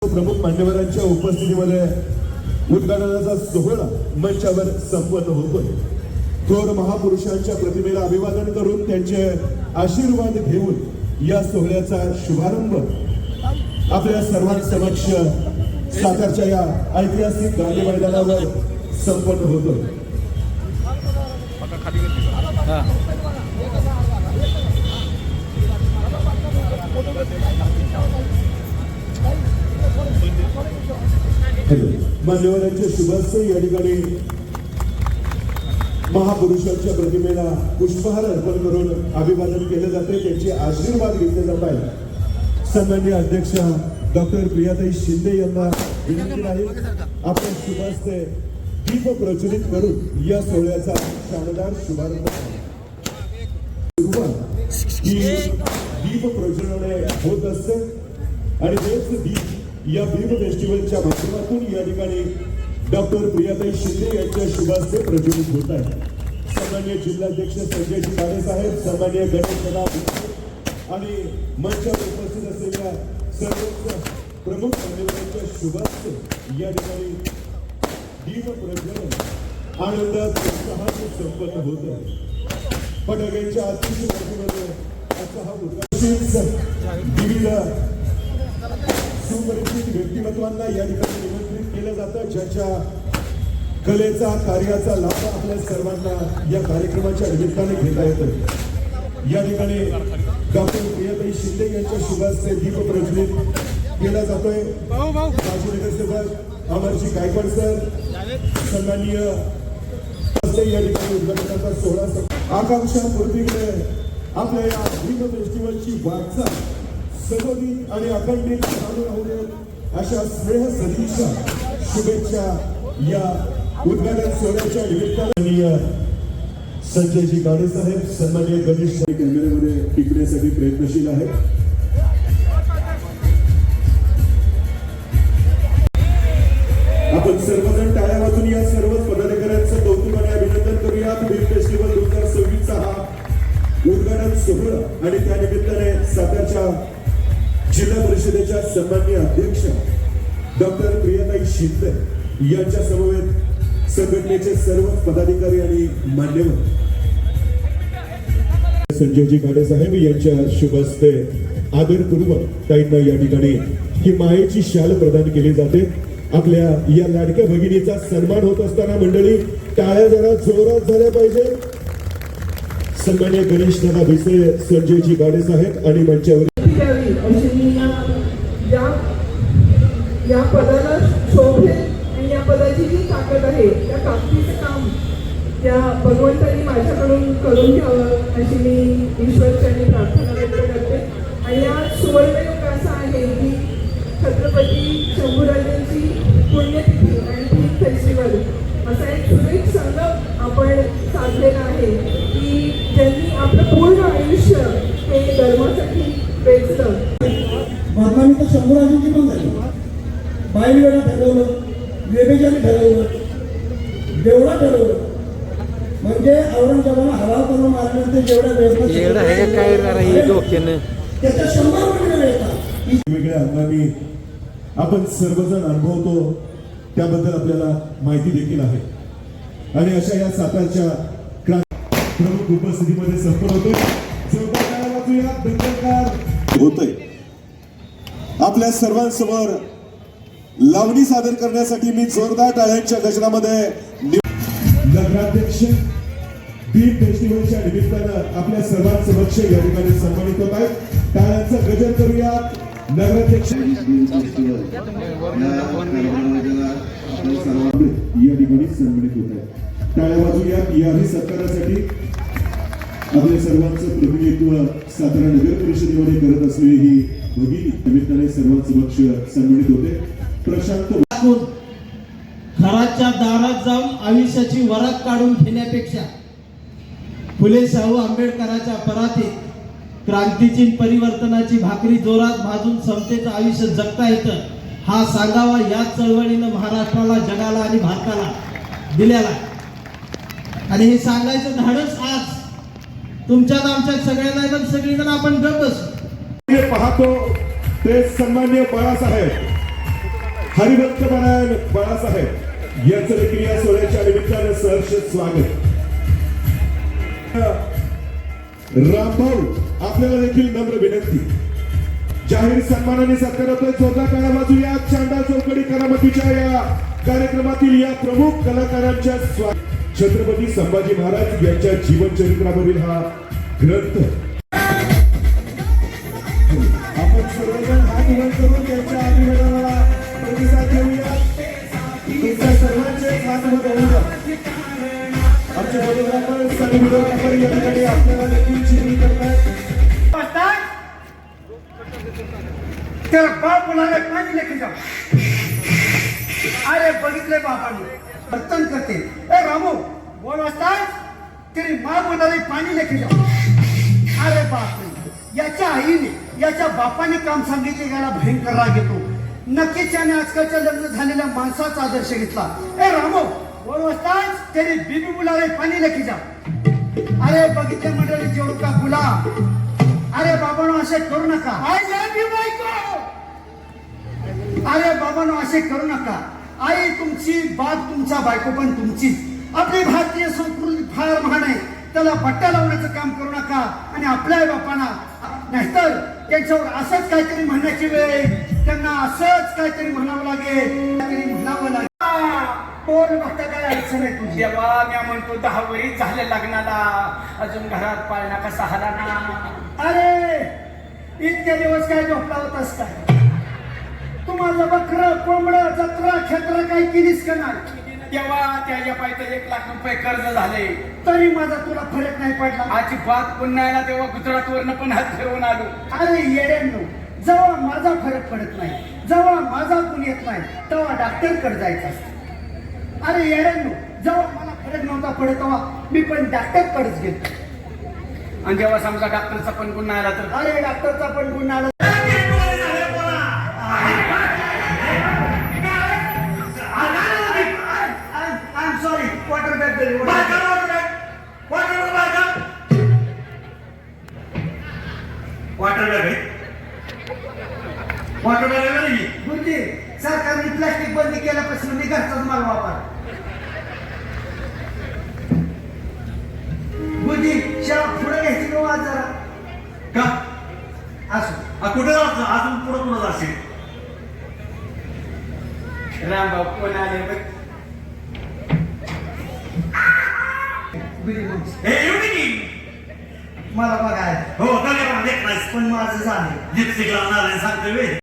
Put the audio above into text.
प्रमुख मान्यवरांच्या उपस्थितीमध्ये उद्घाटनाचा सोहळा मंचावर संपन्न होतोय। थोर महापुरुषांच्या प्रतिमेला अभिवादन करून त्यांचे आशीर्वाद घेऊन या सोहळ्याचा शुभारंभ आपल्या सर्वांसमक्ष सातारच्या या ऐतिहासिक गांधी मैदानावर संपन्न होतोय। मान्यवरांच्या शुभास्ते या ठिकाणी महापुरुषांच्या प्रतिमेला पुष्पहार अर्पण करून अभिवादन केले जाते, त्यांचे आशीर्वाद घेतले जात आहेत। सन्माननीय अध्यक्ष डॉक्टर प्रियाताई शिंदे यांना विनंती आहे आपल्या शुभास्ते दीप प्रज्वलित करून या सोहळ्याचा शानदार शुभारंभ दीप प्रज्वलने होत असते आणि तेच दीप या भीम फेस्टिवलच्या माध्यमातून या ठिकाणी डॉक्टर प्रियाताई शिंदे यांच्या शुभास्ते प्रज्वलित होत आहे। सन्माननीय जिल्हाध्यक्ष संजयजी काळे साहेब, सन्माननीय गणेश दादा आणि मंचावर उपस्थित असलेल्या सर्व प्रमुख मान्यवरांच्या शुभास्ते या ठिकाणी दीप प्रज्वलन आनंदात उत्साहात संपन्न होत आहे। फटाक्यांच्या अतिशय गर्दीमध्ये असा हा उद्घाटन विविध सुपरिचित व्यक्तिमत्वांना या ठिकाणी निमंत्रित केलं जातं, ज्याच्या कलेचा कार्याचा लाभ आपल्या सर्वांना या कार्यक्रमाच्या निमित्ताने घेता येतो। या ठिकाणी डॉक्टर प्रियाताई शिंदे यांच्या शुभास्ते दीप प्रज्वलित केला जातोय। माजी नगरसेवक अमरजी गायकवाड सर, सन्माननीय या ठिकाणी उद्घाटनाचा सोहळा आकांक्षा पूर्तीकडे आपल्या या भीम फेस्टिवलची वाटचाल सदोदित आणि अखंडित चालू राहू देत अशा स्नेह सदिच्छा शुभेच्छा या उद्घाटन सोहळ्याच्या निमित्ताने संजयजी काळे साहेब, सन्माननीय गणेश कॅमेऱ्यामध्ये टिकण्यासाठी प्रयत्नशील आहेत। आपण सर्वजण टाळ्या वाजून या सर्वच पदाधिकाऱ्यांचं कौतुक आणि अभिनंदन करूयात। भीम फेस्टिवल 2026 चा हा उद्घाटन सोहळा आणि त्या निमित्ताने सातारच्या जिल्हा परिषदेच्या सन्माननीय अध्यक्ष डॉक्टर प्रियाताई शिंदे यांच्या समवेत संघटनेचे सर्व पदाधिकारी आणि मान्यवर संजयजी काळे साहेब यांच्या शुभस्ते आदरपूर्वक ताईंना या ठिकाणी ही मायेची शाल प्रदान केली जाते। आपल्या या लाडक्या भगिनीचा सन्मान होत असताना मंडळी टाळ्या जरा जोरात झाल्या पाहिजे। सन्माननीय गणेश दादा भिसे, संजयजी काळे साहेब आणि मंचावर या पदाला शोभेल आणि या पदाची जी ताकद आहे त्या ताकदीचं काम त्या भगवंतांनी माझ्याकडून करून घ्यावं अशी मी ईश्वरचरणी प्रार्थना व्यक्त करते। आणि या सुवर्णयोग असा आहे की छत्रपती शंभूराजांची पुण्यतिथी आणि भीम फेस्टिवल असा एक सुरेख संगम आपण साधलेला आहे की ज्यांनी आपलं पूर्ण आयुष्य हे धर्मासाठी वेचलं। महात्मांनी तर शंभूराजांची पण झाली, बाईवेळा ठरवलं, वेबेजाने ठरवलं, देवळा ठरवलं, म्हणजे औरंगजेबाला हवा करून मारल्यानंतर जेवढ्या त्याच्या 100 पटीने येतात। वेगवेगळ्या अंगाने आपण सर्वजण अनुभवतो, त्याबद्दल आपल्याला माहिती देखील आहे। आणि अशा या सातारच्या प्रमुख उपस्थितीमध्ये संपन्न होतोय। होतोय आपल्या सर्वांसमोर लावणी सादर करण्यासाठी मी जोरदार टाळ्यांच्या गजरामध्ये नगराध्यक्ष भीम फेस्टिवलच्या निमित्तानं आपल्या सर्वांसमक्ष या ठिकाणी सन्मानित होत आहेत। टाळ्यांचा गजर करूया। नगराध्यक्ष या ठिकाणी सन्मानित होत आहेत। टाळ्या वाजूया याही सत्कारासाठी आपल्या सर्वांचं प्रतिनिधित्व सातारा नगर परिषदेमध्ये करत असलेली ही भगिनी निमित्ताने सर्वांसमक्ष सन्मानित होते। प्रशांत घराच्या दारात जाऊन आयुष्याची वरात काढून घेण्यापेक्षा फुले शाहू आंबेडकरांच्या परातीत क्रांतीची परिवर्तनाची भाकरी जोरात भाजून समतेचं आयुष्य जगता येतं हा सांगावा या चळवळीनं महाराष्ट्राला, जगाला आणि भारताला दिलेला। आणि हे सांगायचं धाडस आज तुमच्यात आमच्यात सगळ्यांना पण सगळीजण आपण गप बसू पाहतो ते सन्माननीय बाळासाहेब हरिभक्त बाळासाहेब यांचं देखील या सोहळ्याच्या निमित्तानं सहर्ष स्वागत. रामभाऊ आपल्याला देखील नम्र विनंती. जाहीर सन्मानाने सत्कार होतोय. जोरदार टाळ्या वाजू या चांदा चौकडी करामतीच्या या कार्यक्रमातील या प्रमुख कलाकारांच्या छत्रपती संभाजी महाराज यांच्या जीवन चरित्रावरील हा ग्रंथ आपण सर्वजण हात वर करून त्यांच्या अभिवादनाला प्रतिसाद देऊया. तुमच्या सर्वांचे हात वर होऊया. आमचे फोटोग्राफर सनी व्हिडिओग्राफर या ठिकाणी आपल्याला देखील चित्रित करतात. तेरा बाप बुलावे पानी लेके जाओ. अरे बघितले बापाने बर्तन करते. ए रामू बोल वाजता तेरी माँ बुलावे पाणी लेके जाओ. अरे बापरे, याच्या आईने याच्या बापाने काम सांगितले याला भयंकर राग येतो. नक्कीच त्याने आजकालच्या लग्न झालेल्या माणसाचा आदर्श घेतला. ए रामू बोल वाजता तेरी बीबी बुलावे पाणी लेके जाओ. अरे बघितले मंडळी जेवढ का बुला. अरे बाबांनो असे करू नका. आय लव्ह यू बायको. अरे बाबांनो असे करू नका. आई तुमची, बाप तुमचा, बायको पण तुमची. आपली भारतीय संस्कृती फार महान आहे. त्याला पट्ट्या लावण्याचं काम करू नका. आणि आपल्या बापांना नाहीतर त्यांच्यावर असंच काहीतरी म्हणण्याची वेळ, त्यांना असंच काहीतरी म्हणावं लागेल, काहीतरी म्हणावं लागेल. कोण बघता काय अडचण आहे तुझी? जेव्हा मी म्हणतो 10 वर्ष झाले लग्नाला, अजून घरात पाळणा कसा हला ना. अरे इतके दिवस काय झोपला होतास काय? तू माझं बकरं, कोंबडं, जत्रा खेत्र काय केलीस का नाही? तेव्हा त्याच्या पायथ्यात 1 लाख रुपये कर्ज झाले, तरी माझा तुला फरक नाही पडला. अजिबात पुन्हा आला. तेव्हा गुजरातवरनं पण हात फिरवून आलो. अरे येड्यांनो, जेव्हा माझा फरक पडत नाही, जेव्हा माझा गुण येत नाही, तेव्हा डॉक्टरकडे जायचं असतं. अरे येड्यांनो, जेव्हा मला फरक नव्हता पडत तेव्हा मी पण डॉक्टरकडेच गेलो. आणि जेव्हा समजा डॉक्टरचा पण गुन्हा आला तर अरे डॉक्टरचा पण गुण आला. सॉरी वॉटर बॅग दिली. गुरुजी, सरकारने प्लास्टिक बंदी केल्यापासून मी घरचाच माल वापर. गुरुजी शाळा पुढे घ्यायची नो आज जरा का असो. कुठे जायचं अजून पुढे जाशील? रामभाऊ कोण आले बघ. गुरुजी मग हे एवढी की मला बघाय हो का देख नाही पण माझं झालं. जिप्सी लावणार सांगते वे